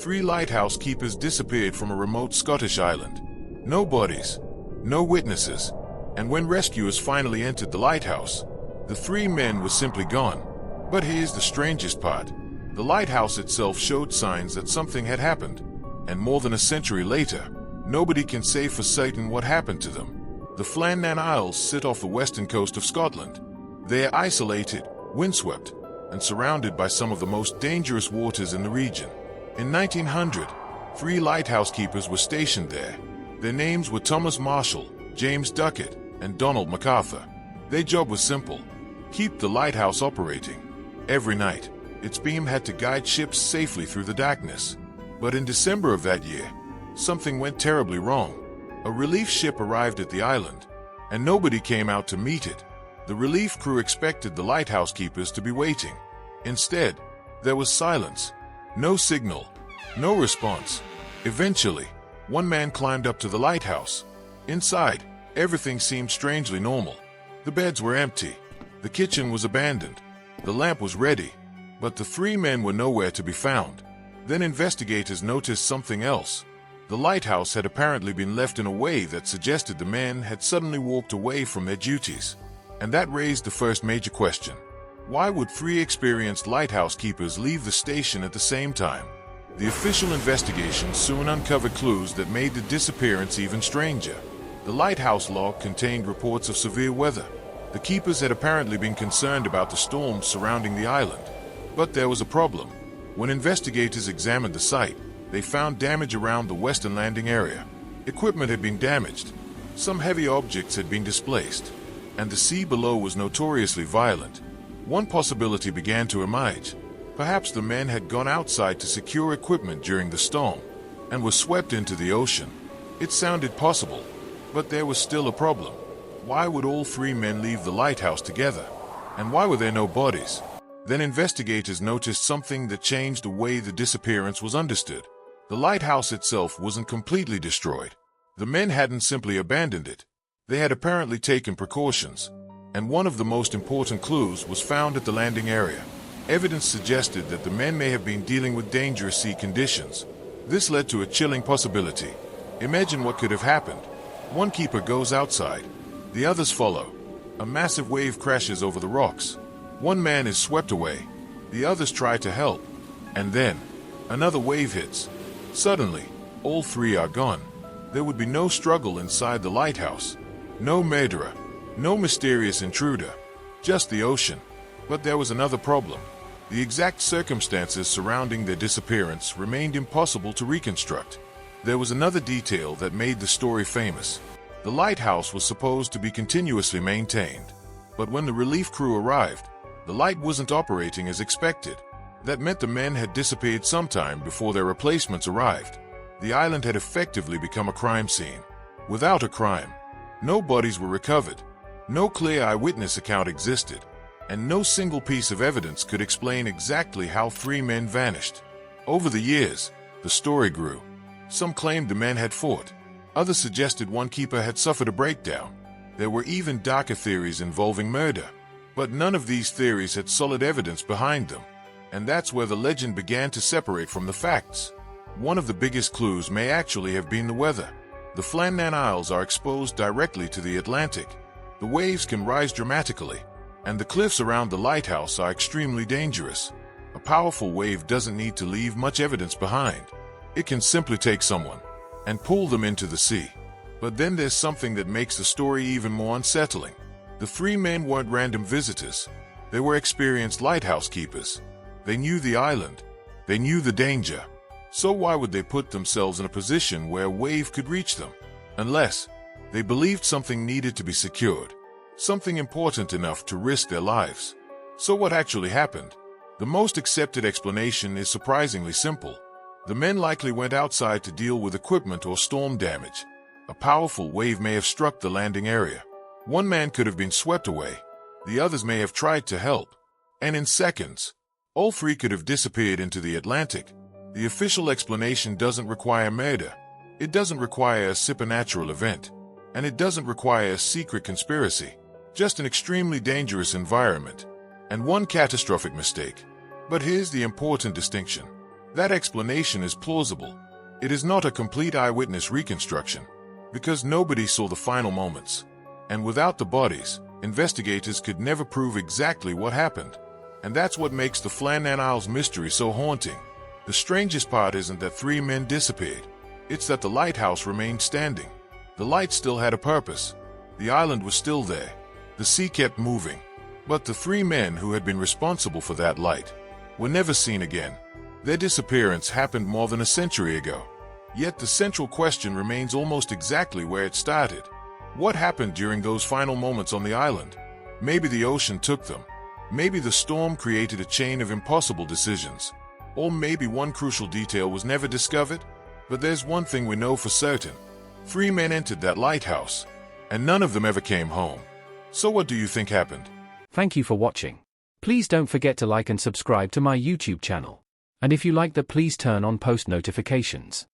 3 lighthouse keepers disappeared from a remote Scottish island. No bodies, no witnesses, and when rescuers finally entered the lighthouse, the 3 men were simply gone. But here's the strangest part. The lighthouse itself showed signs that something had happened, and more than a century later, nobody can say for certain what happened to them. The Flannan Isles sit off the western coast of Scotland. They are isolated, windswept, and surrounded by some of the most dangerous waters in the region. In 1900, 3 lighthouse keepers were stationed there. Their names were Thomas Marshall, James Duckett, and Donald MacArthur. Their job was simple: keep the lighthouse operating. Every night, its beam had to guide ships safely through the darkness. But in December of that year, something went terribly wrong. A relief ship arrived at the island, and nobody came out to meet it. The relief crew expected the lighthouse keepers to be waiting. Instead, there was silence. No signal, no response. Eventually, one man climbed up to the lighthouse. Inside, everything seemed strangely normal. The beds were empty. The kitchen was abandoned. The lamp was ready. But the 3 men were nowhere to be found. Then investigators noticed something else. The lighthouse had apparently been left in a way that suggested the men had suddenly walked away from their duties. And that raised the first major question. Why would 3 experienced lighthouse keepers leave the station at the same time? The official investigation soon uncovered clues that made the disappearance even stranger. The lighthouse log contained reports of severe weather. The keepers had apparently been concerned about the storms surrounding the island. But there was a problem. When investigators examined the site, they found damage around the western landing area. Equipment had been damaged. Some heavy objects had been displaced. And the sea below was notoriously violent. One possibility began to emerge. Perhaps the men had gone outside to secure equipment during the storm and were swept into the ocean. It sounded possible, but there was still a problem. Why would all 3 men leave the lighthouse together? And why were there no bodies? Then investigators noticed something that changed the way the disappearance was understood. The lighthouse itself wasn't completely destroyed. The men hadn't simply abandoned it. They had apparently taken precautions. And one of the most important clues was found at the landing area. Evidence suggested that the men may have been dealing with dangerous sea conditions. This led to a chilling possibility. Imagine what could have happened. One keeper goes outside. The others follow. A massive wave crashes over the rocks. One man is swept away. The others try to help. And then, another wave hits. Suddenly, all 3 are gone. There would be no struggle inside the lighthouse. No murderer. No mysterious intruder. Just the ocean. But there was another problem. The exact circumstances surrounding their disappearance remained impossible to reconstruct. There was another detail that made the story famous. The lighthouse was supposed to be continuously maintained. But when the relief crew arrived, the light wasn't operating as expected. That meant the men had disappeared sometime before their replacements arrived. The island had effectively become a crime scene. Without a crime, no bodies were recovered. No clear eyewitness account existed. And no single piece of evidence could explain exactly how 3 men vanished. Over the years, the story grew. Some claimed the men had fought. Others suggested one keeper had suffered a breakdown. There were even darker theories involving murder. But none of these theories had solid evidence behind them. And that's where the legend began to separate from the facts. One of the biggest clues may actually have been the weather. The Flannan Isles are exposed directly to the Atlantic. The waves can rise dramatically, and the cliffs around the lighthouse are extremely dangerous. A powerful wave doesn't need to leave much evidence behind. It can simply take someone and pull them into the sea. But then there's something that makes the story even more unsettling. The 3 men weren't random visitors. They were experienced lighthouse keepers. They knew the island. They knew the danger. So why would they put themselves in a position where a wave could reach them? Unless they believed something needed to be secured. Something important enough to risk their lives. So what actually happened? The most accepted explanation is surprisingly simple. The men likely went outside to deal with equipment or storm damage. A powerful wave may have struck the landing area. One man could have been swept away. The others may have tried to help. And in seconds, all 3 could have disappeared into the Atlantic. The official explanation doesn't require murder. It doesn't require a supernatural event. And it doesn't require a secret conspiracy. Just an extremely dangerous environment. And one catastrophic mistake. But here's the important distinction. That explanation is plausible. It is not a complete eyewitness reconstruction, because nobody saw the final moments. And without the bodies, investigators could never prove exactly what happened. And that's what makes the Flannan Isles mystery so haunting. The strangest part isn't that 3 men disappeared. It's that the lighthouse remained standing. The light still had a purpose. The island was still there. The sea kept moving. But the 3 men who had been responsible for that light were never seen again. Their disappearance happened more than a century ago. Yet the central question remains almost exactly where it started. What happened during those final moments on the island? Maybe the ocean took them. Maybe the storm created a chain of impossible decisions. Or maybe one crucial detail was never discovered. But there's one thing we know for certain. 3 men entered that lighthouse, and none of them ever came home. So what do you think happened? Thank you for watching. Please don't forget to like and subscribe to my YouTube channel. And if you like that, please turn on post notifications.